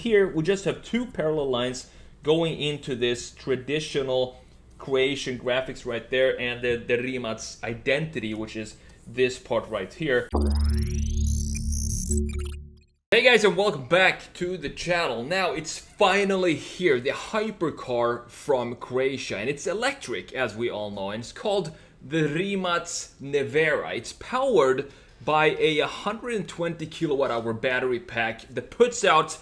here we just have two parallel lines going into this traditional Croatian graphics right there, and the Rimac's identity, which is this part right here. Hey guys, and welcome back to the channel. Now it's finally here, the hypercar from Croatia, and it's electric, as we all know, and it's called the Rimac Nevera. It's powered by a 120 kilowatt hour battery pack that puts out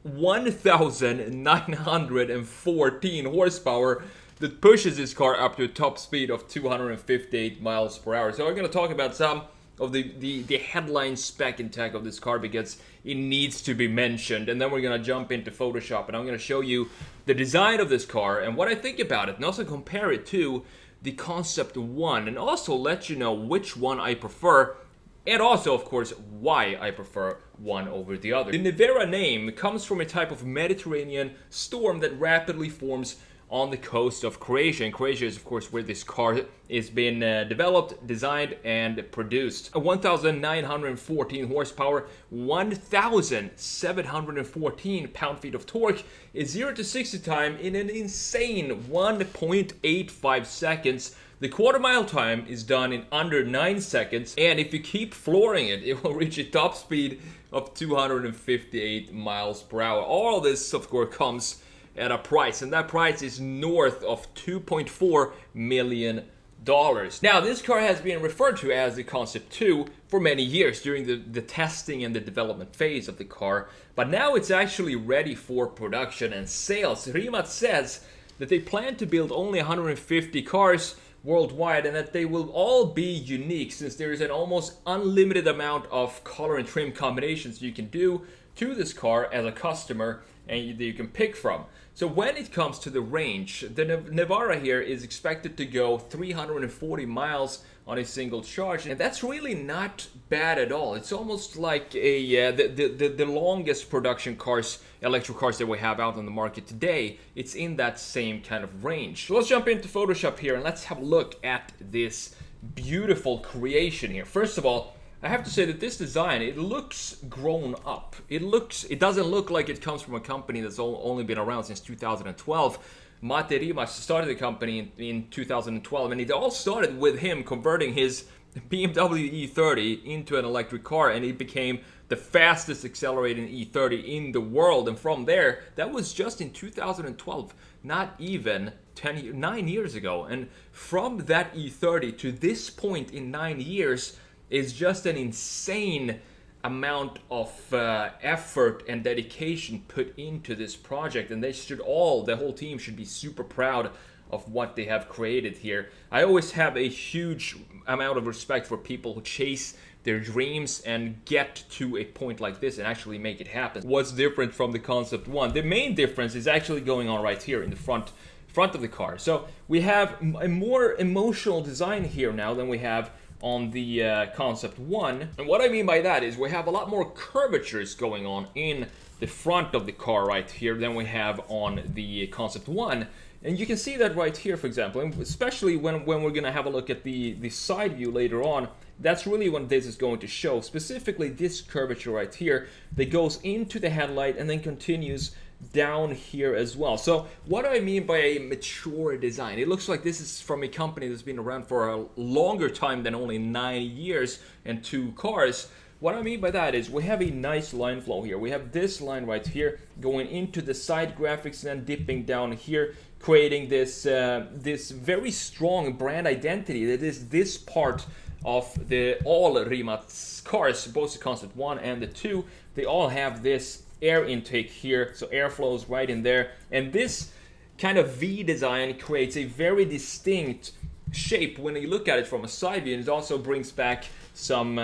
1,914 horsepower, that pushes this car up to a top speed of 258 miles per hour. So we're going to talk about some of the headline spec and tech of this car because it needs to be mentioned, and then we're going to jump into Photoshop and I'm going to show you the design of this car and what I think about it, and also compare it to the Concept 1, and also let you know which one I prefer, and also, of course, why I prefer one over the other. The Nevera name comes from a type of Mediterranean storm that rapidly forms on the coast of Croatia. And Croatia is, of course, where this car is being developed, designed, and produced. A 1,914 horsepower, 1,714 pound-feet of torque, is 0 to 60 time in an insane 1.85 seconds. The quarter-mile time is done in under 9 seconds, and if you keep flooring it, it will reach a top speed of 258 miles per hour. All this, of course, comes at a price, and that price is north of $2.4 million. Now, this car has been referred to as the Concept 2 for many years during the testing and the development phase of the car, but now it's actually ready for production and sales. Rimac says that they plan to build only 150 cars worldwide, and that they will all be unique, since there is an almost unlimited amount of color and trim combinations you can do to this car as a customer and that you can pick from. So when it comes to the range, the Nevera here is expected to go 340 miles on a single charge, and that's really not bad at all. It's almost like the longest production cars, electric cars that we have out on the market today. It's in that same kind of range. So let's jump into Photoshop here and let's have a look at this beautiful creation here. First of all, I have to say that this design, it looks grown up. It doesn't look like it comes from a company that's only been around since 2012. Mate Rimac started the company in 2012, and it all started with him converting his BMW E30 into an electric car, and it became the fastest accelerating E30 in the world. And from there, that was just in 2012, not even 9 years ago. And from that E30 to this point in 9 years is just an insane amount of effort and dedication put into this project, and the whole team should be super proud of what they have created here. I always have a huge amount of respect for people who chase their dreams and get to a point like this and actually make it happen. What's different from the Concept 1? The main difference is actually going on right here in the front of the car. So we have a more emotional design here now than we have on the Concept 1. And what I mean by that is we have a lot more curvatures going on in the front of the car right here than we have on the Concept 1. And you can see that right here, for example, and especially when we're going to have a look at the side view later on. That's really when this is going to show, specifically this curvature right here that goes into the headlight and then continues down here as well. So what do I mean by a mature design? It looks like this is from a company that's been around for a longer time than only 9 years and 2 cars. What I mean by that is we have a nice line flow here. We have this line right here going into the side graphics and then dipping down here, creating this this very strong brand identity that is this part of all Rimac cars, both the Concept 1 and the 2. They all have this air intake here, so air flows right in there, and this kind of V design creates a very distinct shape when you look at it from a side view, and it also brings back some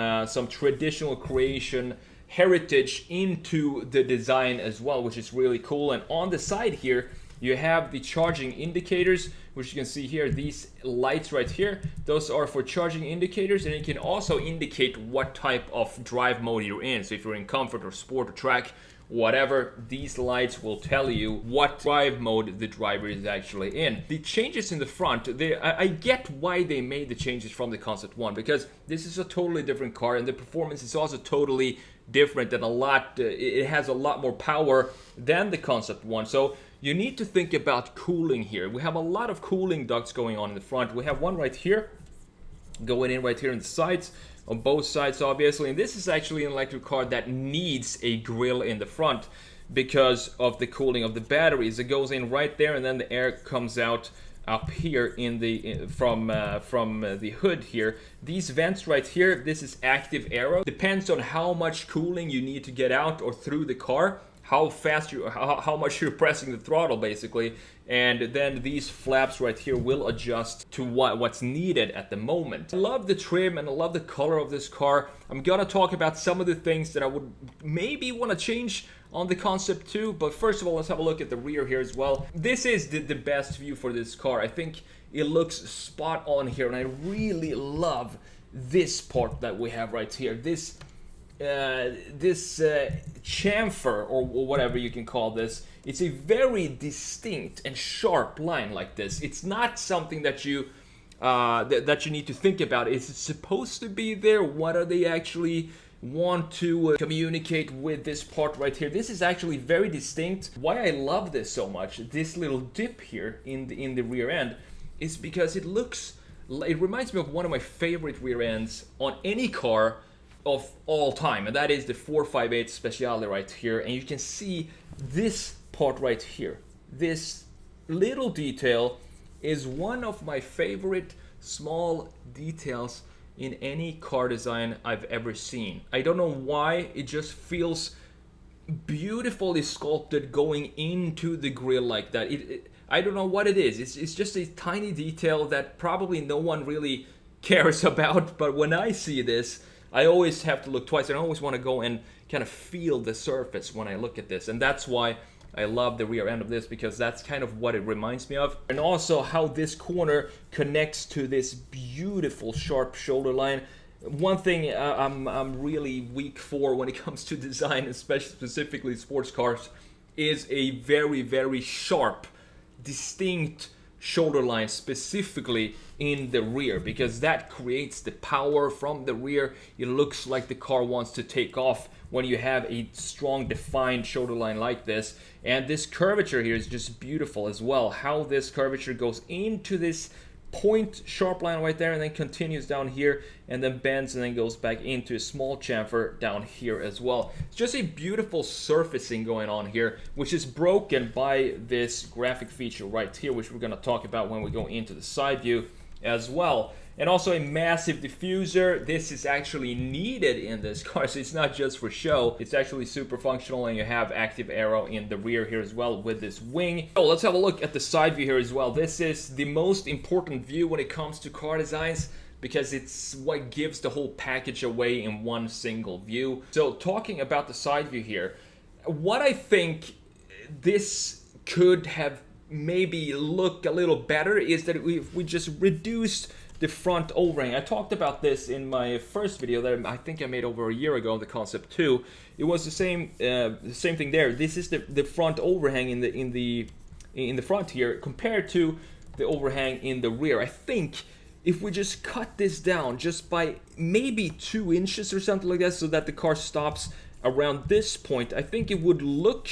traditional Croatian heritage into the design as well, which is really cool. And on the side here you have the charging indicators, which you can see here, these lights right here, those are for charging indicators, and it can also indicate what type of drive mode you're in. So if you're in comfort or sport or track, whatever, these lights will tell you what drive mode the driver is actually in. The changes in the front, I get why they made the changes from the Concept 1, because this is a totally different car and the performance is also totally different and a lot, it has a lot more power than the Concept 1. So you need to think about cooling here. We have a lot of cooling ducts going on in the front. We have one right here, going in right here in the sides, on both sides obviously, and this is actually an electric car that needs a grill in the front because of the cooling of the batteries. It goes in right there, and then the air comes out up here in the from the hood here. These vents right here, this is active aero. Depends on how much cooling you need to get out or through the car, how fast you, how much you're pressing the throttle basically, and then these flaps right here will adjust to what's needed at the moment. I love the trim and I love the color of this car. I'm gonna talk about some of the things that I would maybe want to change on the Concept 2, but first of all, let's have a look at the rear here as well. This is the best view for this car. I think it looks spot on here, and I really love this part that we have right here. This chamfer, or whatever you can call this, it's a very distinct and sharp line like this. It's not something that you that you need to think about. Is it supposed to be there? What are they actually want to communicate with this part right here? This is actually very distinct. Why I love this so much, this little dip here in the rear end, is because it reminds me of one of my favorite rear ends on any car of all time, and that is the 458 Speciale right here. And you can see this part right here, this little detail is one of my favorite small details in any car design I've ever seen. I don't know why, it just feels beautifully sculpted going into the grille like that. I don't know what it is. It's just a tiny detail that probably no one really cares about, but when I see this, I always have to look twice, and I always want to go and kind of feel the surface when I look at this, and that's why I love the rear end of this, because that's kind of what it reminds me of. And also how this corner connects to this beautiful sharp shoulder line. One thing I'm really weak for when it comes to design, especially specifically sports cars, is a very, very sharp, distinct shoulder line, specifically in the rear, because that creates the power from the rear. It looks like the car wants to take off when you have a strong defined shoulder line like this. And this curvature here is just beautiful as well, how this curvature goes into this point sharp line right there, and then continues down here, and then bends, and then goes back into a small chamfer down here as well. It's just a beautiful surfacing going on here, which is broken by this graphic feature right here, which we're going to talk about when we go into the side view as well. And also a massive diffuser. This is actually needed in this car, so it's not just for show. It's actually super functional, and you have active aero in the rear here as well with this wing. So let's have a look at the side view here as well. This is the most important view when it comes to car designs, because it's what gives the whole package away in one single view. So talking about the side view here, what I think this could have maybe looked a little better is that we just reduced the front overhang. I talked about this in my first video that I think I made over a year ago, the Concept 2. It was the same thing there. This is the front overhang in the front here compared to the overhang in the rear. I think if we just cut this down just by maybe 2 inches or something like that, so that the car stops around this point, I think it would look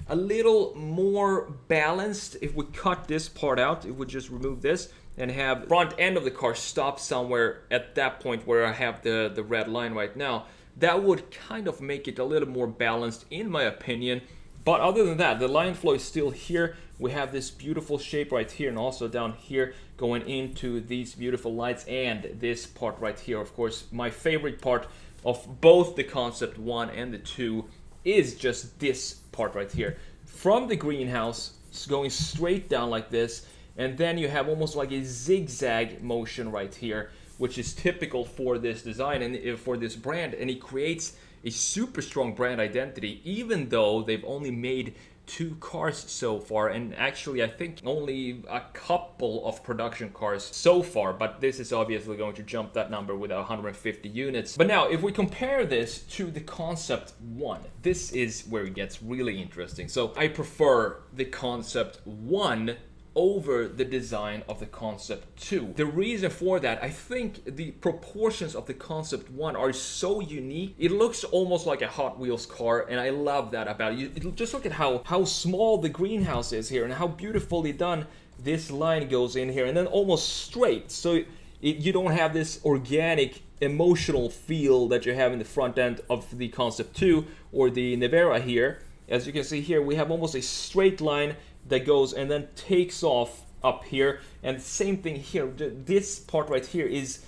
a little more balanced if we cut this part out. It would just remove this and have front end of the car stop somewhere at that point where I have the red line right now. That would kind of make it a little more balanced in my opinion. But other than that, the line flow is still here. We have this beautiful shape right here, and also down here going into these beautiful lights, and this part right here. Of course, my favorite part of both the Concept 1 and the 2 is just this part right here. From the greenhouse, it's going straight down like this, and then you have almost like a zigzag motion right here, which is typical for this design and for this brand, and it creates a super strong brand identity, even though they've only made 2 cars so far, and actually I think only a couple of production cars so far, but this is obviously going to jump that number with 150 units. But now if we compare this to the Concept 1, this is where it gets really interesting. So I prefer the Concept 1 over the design of the Concept 2. The reason for that, I think the proportions of the Concept 1 are so unique. It looks almost like a Hot Wheels car, and I love that about it. Just look at how small the greenhouse is here and how beautifully done this line goes in here, and then almost straight. So you don't have this organic emotional feel that you have in the front end of the Concept 2 or the Nevera here. As you can see here, we have almost a straight line that goes and then takes off up here, and same thing here. This part right here is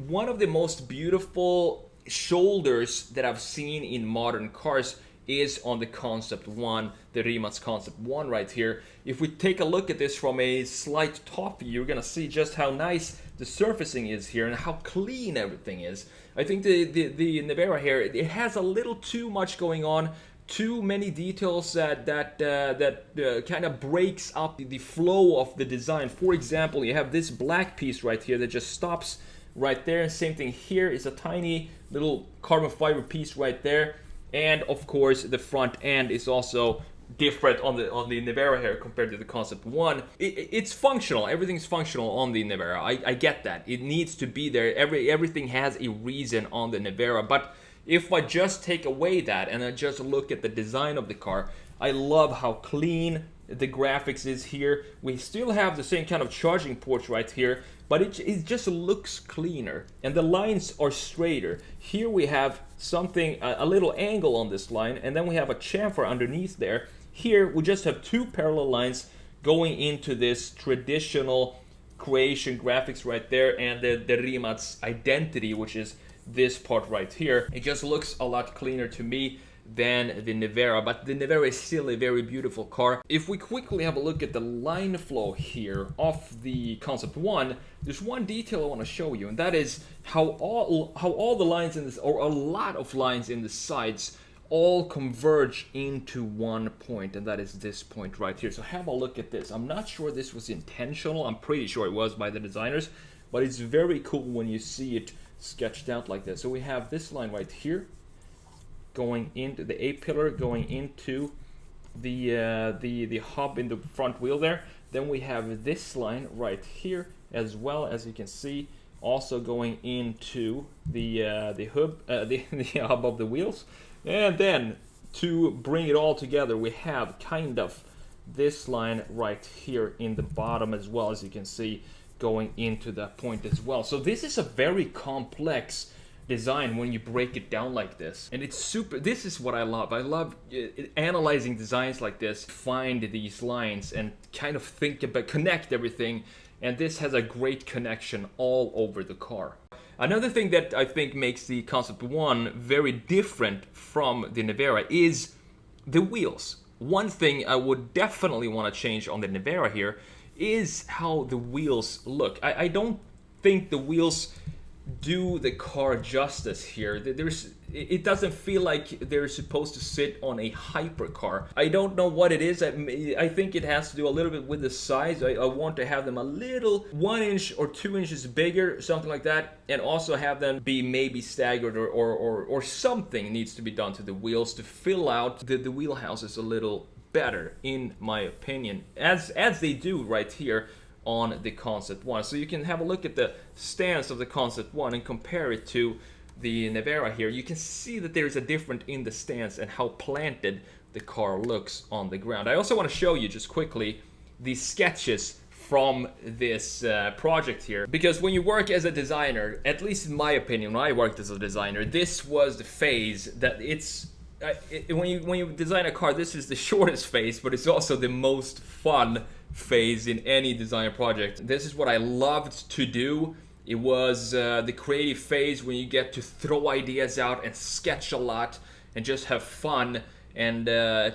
one of the most beautiful shoulders that I've seen in modern cars, is on the Concept 1, the Rimac Concept 1 right here. If we take a look at this from a slight top view, you're gonna see just how nice the surfacing is here and how clean everything is. I think the Nevera here, it has a little too much going on, too many details that kind of breaks up the flow of the design. For example, you have this black piece right here that just stops right there. Same thing here is a tiny little carbon fiber piece right there. And of course, the front end is also different on the Nevera here compared to the Concept 1. It's functional. Everything's functional on the Nevera. I get that. It needs to be there. Everything has a reason on the Nevera. But if I just take away that and I just look at the design of the car, I love how clean the graphics is here. We still have the same kind of charging ports right here, but it just looks cleaner and the lines are straighter. Here we have something, a little angle on this line, and then we have a chamfer underneath there. Here we just have two parallel lines going into this traditional Croatian graphics right there, and the Rimac's identity, which is this part right here. It just looks a lot cleaner to me than the Nevera, but the Nevera is still a very beautiful car. If we quickly have a look at the line flow here of the Concept 1, there's one detail I want to show you, and that is how all the lines in this, or a lot of lines in the sides, all converge into one point, and that is this point right here. So have a look at this. I'm not sure this was intentional. I'm pretty sure it was by the designers, but it's very cool when you see it sketched out like this. So we have this line right here going into the A-pillar, going into the hub in the front wheel there. Then we have this line right here, as well, as you can see, also going into the hub of the wheels. And then to bring it all together, we have kind of this line right here in the bottom, as well, as you can see, going into that point as well. So this is a very complex design when you break it down like this, and it's super. This is what I love. I love analyzing designs like this, find these lines and kind of think about, connect everything, and this has a great connection all over the car. Another thing that I think makes the Concept 1 very different from the Nevera is the wheels. One thing I would definitely want to change on the Nevera here is how the wheels look. I don't think the wheels do the car justice here. It doesn't feel like they're supposed to sit on a hypercar. I don't know what it is. I think it has to do a little bit with the size. I want to have them a little 1 inch or 2 inches bigger, something like that, and also have them be maybe staggered or something needs to be done to the wheels to fill out the wheelhouses a little better, in my opinion, as they do right here on the Concept 1. So you can have a look at the stance of the Concept 1 and compare it to the Nevera here. You can see that there's a difference in the stance and how planted the car looks on the ground. I also want to show you just quickly the sketches from this project here, because when you work as a designer, at least in my opinion, when I worked as a designer, this was the phase that when you design a car, this is the shortest phase, but it's also the most fun phase in any design project. This is what I loved to do. It was the creative phase when you get to throw ideas out and sketch a lot and just have fun and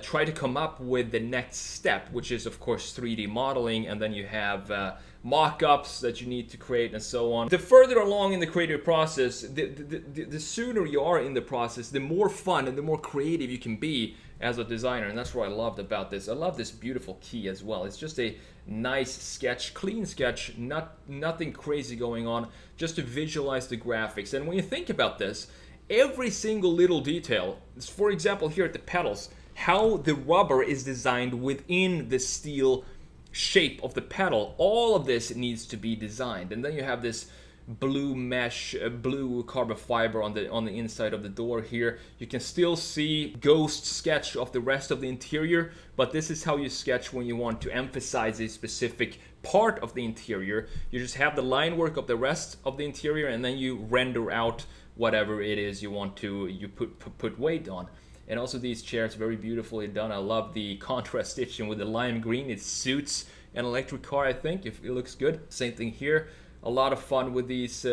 try to come up with the next step, which is of course 3D modeling, and then you have mock-ups that you need to create and so on. The further along in the creative process, the sooner you are in the process, the more fun and the more creative you can be as a designer, and that's what I loved about this. I love this beautiful key as well. It's just a nice sketch, clean sketch, nothing crazy going on, just to visualize the graphics. And when you think about this, every single little detail, for example here at the pedals, how the rubber is designed within the steel shape of the pedal, all of this needs to be designed. And then you have this blue mesh, blue carbon fiber on the inside of the door here. You can still see ghost sketch of the rest of the interior, but this is how you sketch when you want to emphasize a specific part of the interior. You just have the line work of the rest of the interior, and then you render out whatever it is you want to put weight on. And also these chairs, very beautifully done. I love the contrast stitching with the lime green. It suits an electric car, I think, if it looks good. Same thing here. A lot of fun with these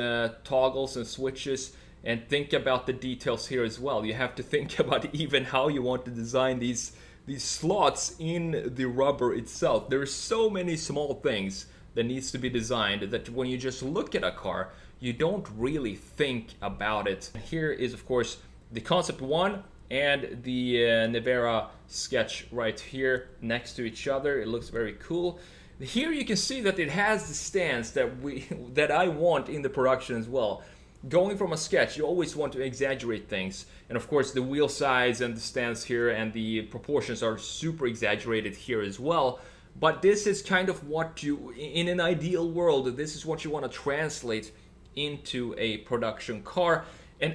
toggles and switches, and think about the details here as well. You have to think about even how you want to design these slots in the rubber itself. There are so many small things that needs to be designed that when you just look at a car, you don't really think about it. Here is, of course, the Concept 1 and the Nevera sketch right here next to each other. It looks very cool. Here you can see that it has the stance that I want in the production as well. Going from a sketch, you always want to exaggerate things. And of course the wheel size and the stance here and the proportions are super exaggerated here as well. But this is kind of what you, in an ideal world, this is what you want to translate into a production car. And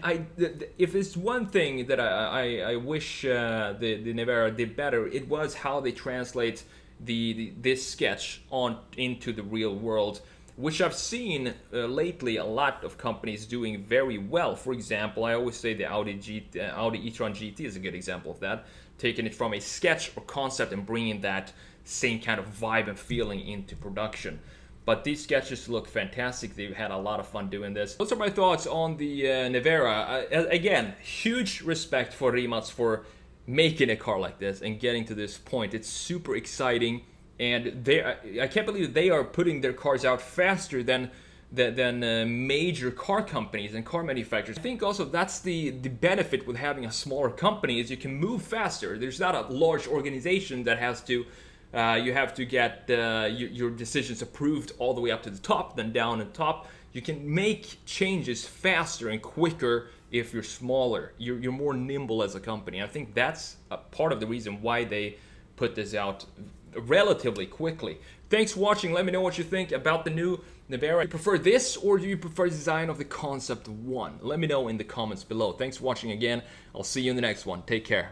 if it's one thing that I wish the Nevera did better, it was how they translate this sketch on into the real world, which I've seen lately a lot of companies doing very well. For example, I always say the Audi e-tron GT is a good example of that, taking it from a sketch or concept and bringing that same kind of vibe and feeling into production. But these sketches look fantastic. They've had a lot of fun doing this. Those are my thoughts on the Nevera. Again, huge respect for Rimac for making a car like this and getting to this point. It's super exciting, and I can't believe they are putting their cars out faster than major car companies and car manufacturers. I think also that's the benefit with having a smaller company, is you can move faster. There's not a large organization that has to you have to get your decisions approved all the way up to the top, then down and top. You can make changes faster and quicker if you're smaller. You're more nimble as a company. I think that's a part of the reason why they put this out relatively quickly. Thanks for watching. Let me know what you think about the new Nevera. Do you prefer this, or do you prefer the design of the Concept 1? Let me know in the comments below. Thanks for watching again. I'll see you in the next one. Take care.